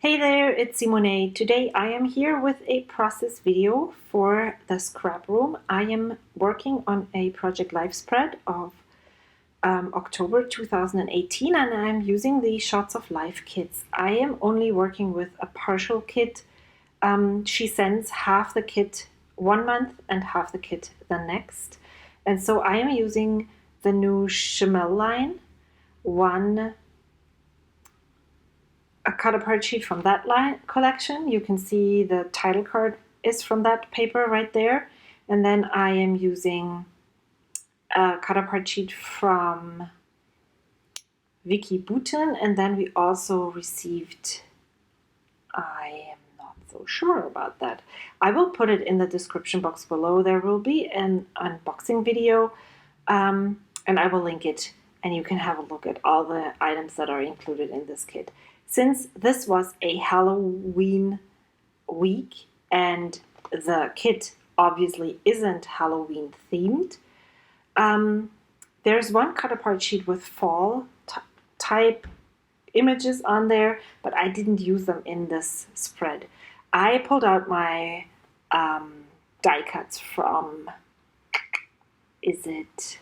Hey there, it's Simone. Today I am here with a process video for the scrap room. I am working on a project life spread of October 2018 and I'm using the Shots of Life kits. I am only working with a partial kit. She sends half the kit 1 month and half the kit the next. And so I am using the new Chamel line, a cut apart sheet from that line collection. You can see the title card is from that paper right there. And then I am using a cut apart sheet from Vicky Boutin. And then we also received, I am not so sure about that. I will put it in the description box below. There will be an unboxing video and I will link it and you can have a look at all the items that are included in this kit. Since this was a Halloween week and the kit obviously isn't Halloween themed, there's one cut apart sheet with fall type images on there, but I didn't use them in this spread. I pulled out my die cuts from, is it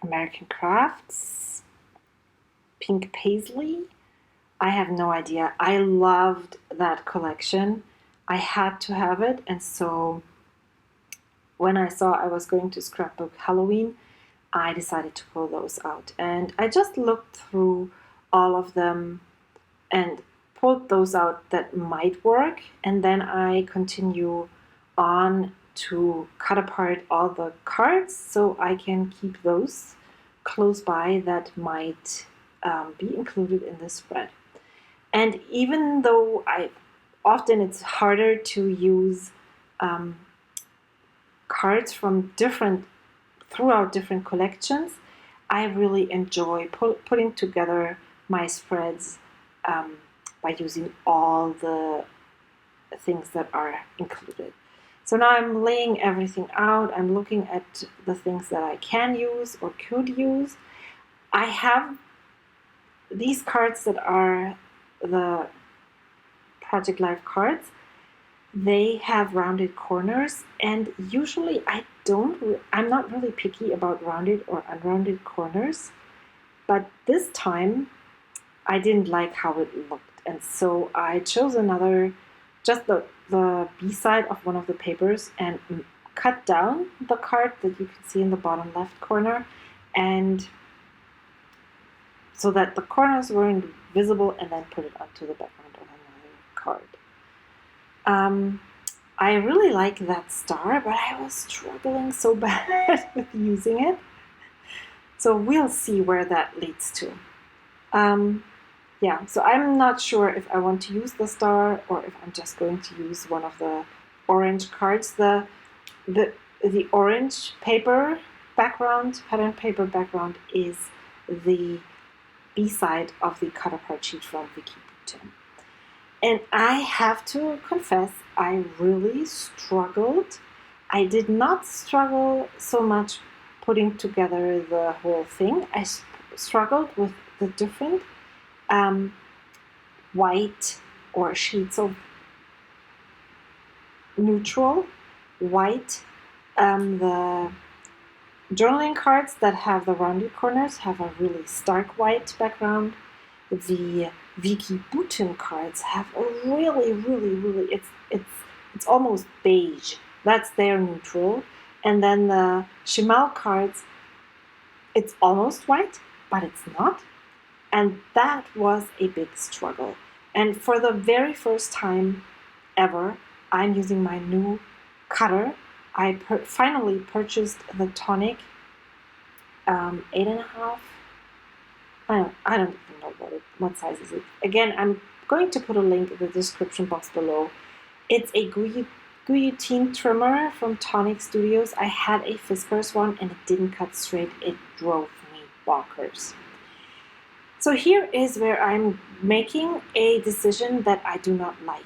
American Crafts? Pink Paisley? I have no idea. I loved that collection. I had to have it. And so when I saw I was going to scrapbook Halloween, I decided to pull those out. And I just looked through all of them and pulled those out that might work. And then I continue on to cut apart all the cards so I can keep those close by that might be included in the spread. And even though often it's harder to use cards from throughout different collections, I really enjoy putting together my spreads by using all the things that are included. So now I'm laying everything out. I'm looking at the things that I can use or could use. I have these cards that are the Project Life cards. They have rounded corners, and usually I'm not really picky about rounded or unrounded corners, but this time I didn't like how it looked, and so I chose just the B-side of one of the papers and cut down the card that you can see in the bottom left corner, and so that the corners weren't visible, and then put it onto the background of another card. I really like that star, but I was struggling so bad with using it. So we'll see where that leads to. Yeah, so I'm not sure if I want to use the star or if I'm just going to use one of the orange cards. The orange paper background, pattern paper background, is the B-side of the cut apart sheet from Vicky Boutin. And I have to confess, I really struggled. I did not struggle so much putting together the whole thing. I struggled with the different white or sheets of neutral white. The journaling cards that have the rounded corners have a really stark white background. The Vicky Boutin cards have a really it's almost beige. That's their neutral. And then the Chamel cards, it's almost white, but it's not. And that was a big struggle. And for the very first time ever, I'm using my new cutter. I finally purchased the Tonic 8.5. I don't even know what size is it. Again, I'm going to put a link in the description box below. It's a guillotine trimmer from Tonic Studios. I had a Fiskars one and it didn't cut straight. It drove me bonkers. So here is where I'm making a decision that I do not like.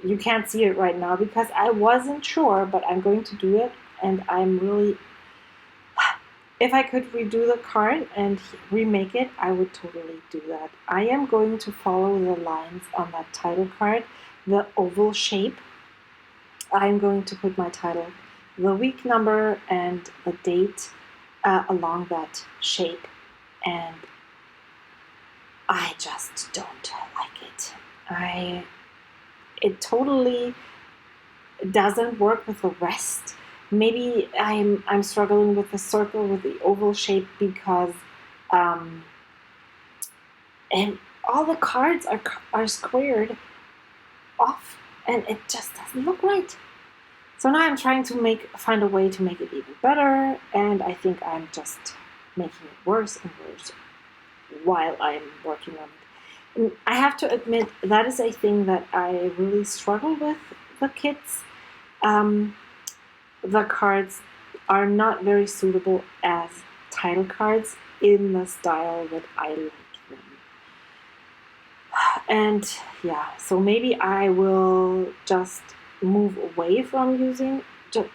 You can't see it right now because I wasn't sure, but I'm going to do it, and I'm really if I could redo the card and remake it, I would totally do that. I am going to follow the lines on that title card, the oval shape. I'm going to put my title, the week number, and the date along that shape. And I just don't like it. It totally doesn't work with the rest. Maybe I'm struggling with the circle with the oval shape because and all the cards are squared off, and it just doesn't look right. So now I'm trying to find a way to make it even better, and I think I'm just making it worse and worse while I'm working on it. And I have to admit, that is a thing that I really struggle with the kits. The cards are not very suitable as title cards in the style that I like them. And yeah, so maybe I will just move away from using,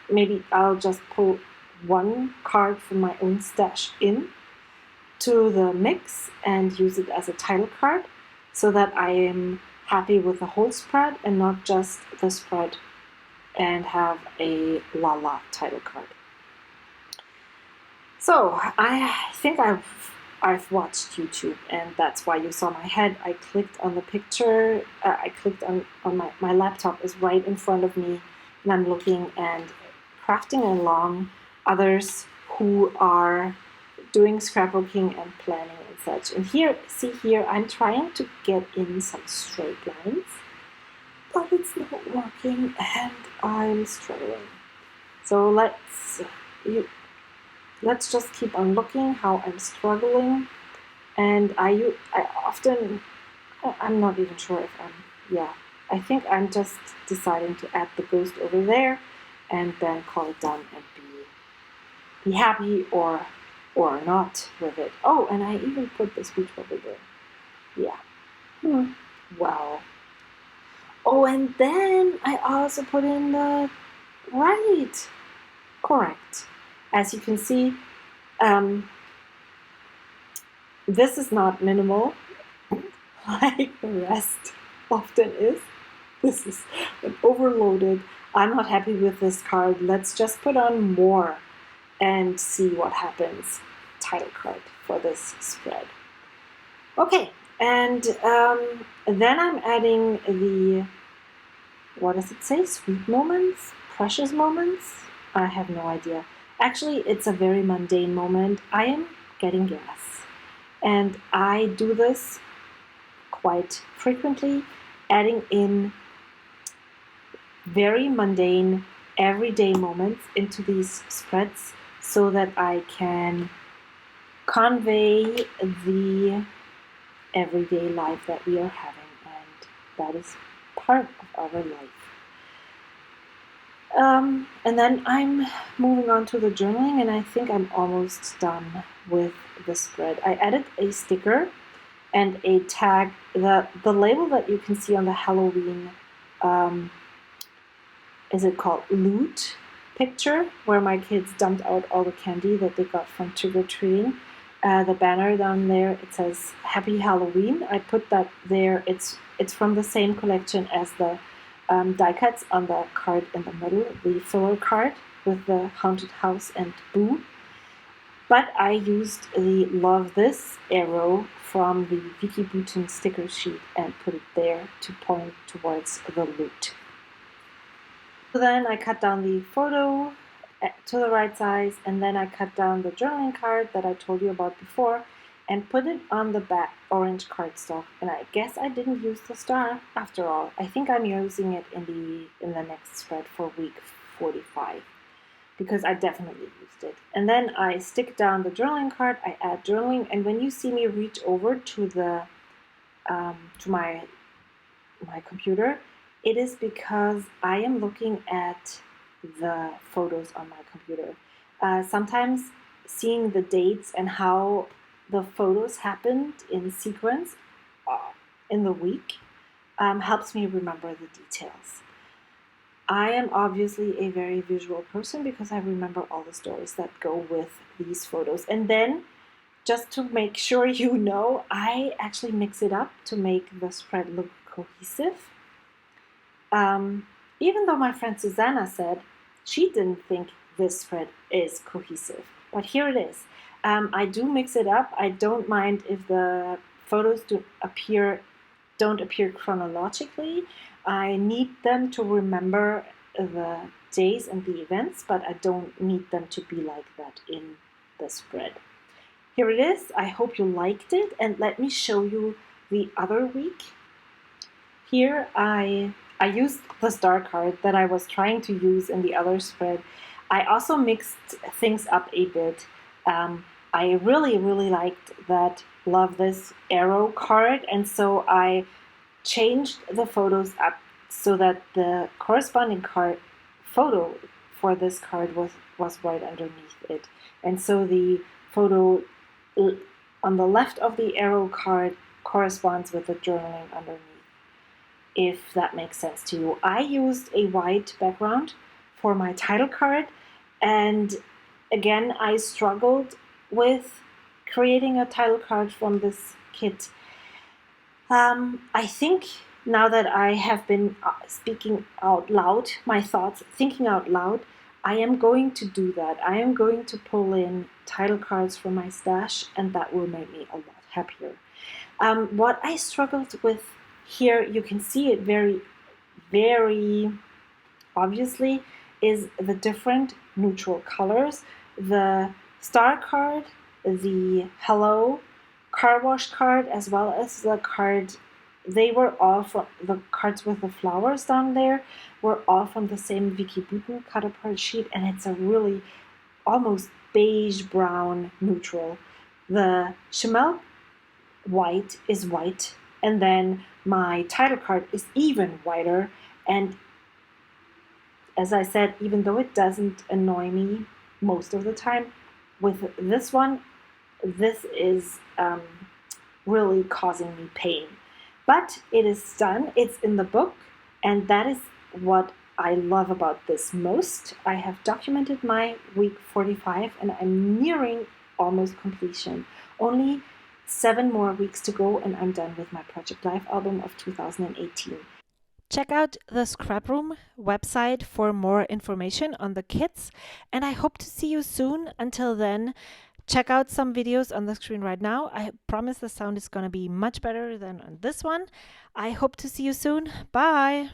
maybe I'll just pull one card from my own stash in to the mix and use it as a title card so that I am happy with the whole spread and not just the spread and have a la title card. So I think I've watched YouTube, and that's why you saw my head. I clicked on the picture, I clicked on my laptop is right in front of me, and I'm looking and crafting along others who are doing scrapbooking and planning and such. And here, see here, I'm trying to get in some straight lines, but it's not working and I'm struggling. So let's just keep on looking how I'm struggling. And I'm not even sure if I think I'm just deciding to add the ghost over there and then call it done and be happy or not with it. Oh, and I even put the speech bubble there. Yeah. Well. Oh, and then I also put in the right. Correct. As you can see, this is not minimal like the rest often is. This is an overloaded. I'm not happy with this card. Let's just put on more and see what happens. Title card for this spread. Okay, and then I'm adding the, what does it say? Sweet moments? Precious moments? I have no idea. Actually, it's a very mundane moment. I am getting gas. And I do this quite frequently, adding in very mundane, everyday moments into these spreads so that I can convey the everyday life that we are having, and that is part of our life. And then I'm moving on to the journaling, and I think I'm almost done with the spread. I added a sticker and a tag. The label that you can see on the Halloween, is it called loot picture, where my kids dumped out all the candy that they got from trick-or-treating. The banner down there, it says Happy Halloween. I put that there. It's from the same collection as the die cuts on the card in the middle, the filler card with the haunted house and boo. But I used the Love This arrow from the Vicky Bouton sticker sheet and put it there to point towards the loot. So then I cut down the photo to the right size, and then I cut down the journaling card that I told you about before and put it on the back orange cardstock. And I guess I didn't use the star after all. I think I'm using it in the next spread for week 45 because I definitely used it. And then I stick down the journaling card, I add journaling, and when you see me reach over to the to my computer, it is because I am looking at the photos on my computer. Sometimes seeing the dates and how the photos happened in sequence in the week helps me remember the details. I am obviously a very visual person because I remember all the stories that go with these photos. And then, just to make sure you know, I actually mix it up to make the spread look cohesive. Even though my friend Susanna said she didn't think this spread is cohesive, but here it is. I do mix it up. I don't mind if the photos don't appear chronologically. I need them to remember the days and the events, but I don't need them to be like that in the spread. Here it is. I hope you liked it, and let me show you the other week. Here I used the star card that I was trying to use in the other spread. I also mixed things up a bit. I really liked that Love This arrow card, and so I changed the photos up so that the corresponding card photo for this card was right underneath it. And so the photo on the left of the arrow card corresponds with the journaling underneath, if that makes sense to you. I used a white background for my title card, and again, I struggled with creating a title card from this kit. I think now that I have been speaking out loud, my thoughts, thinking out loud, I am going to do that. I am going to pull in title cards from my stash, and that will make me a lot happier. What I struggled with here, you can see it very obviously, is the different neutral colors. The star card, the hello car wash card, as well as the card, they were all from the cards with the flowers down there, were all from the same Vicky Booten cut apart sheet, and it's a really almost beige brown neutral. The Chamel white is white, and then my title card is even whiter. And as I said, even though it doesn't annoy me most of the time, with this one, this is really causing me pain. But it is done, it's in the book, and that is what I love about this most. I have documented my week 45, and I'm nearing almost completion. Only 7 more weeks to go, and I'm done with my Project Life album of 2018. Check out the ScrapRoom website for more information on the kits, and I hope to see you soon. Until then, check out some videos on the screen right now. I promise the sound is going to be much better than on this one. I hope to see you soon. Bye!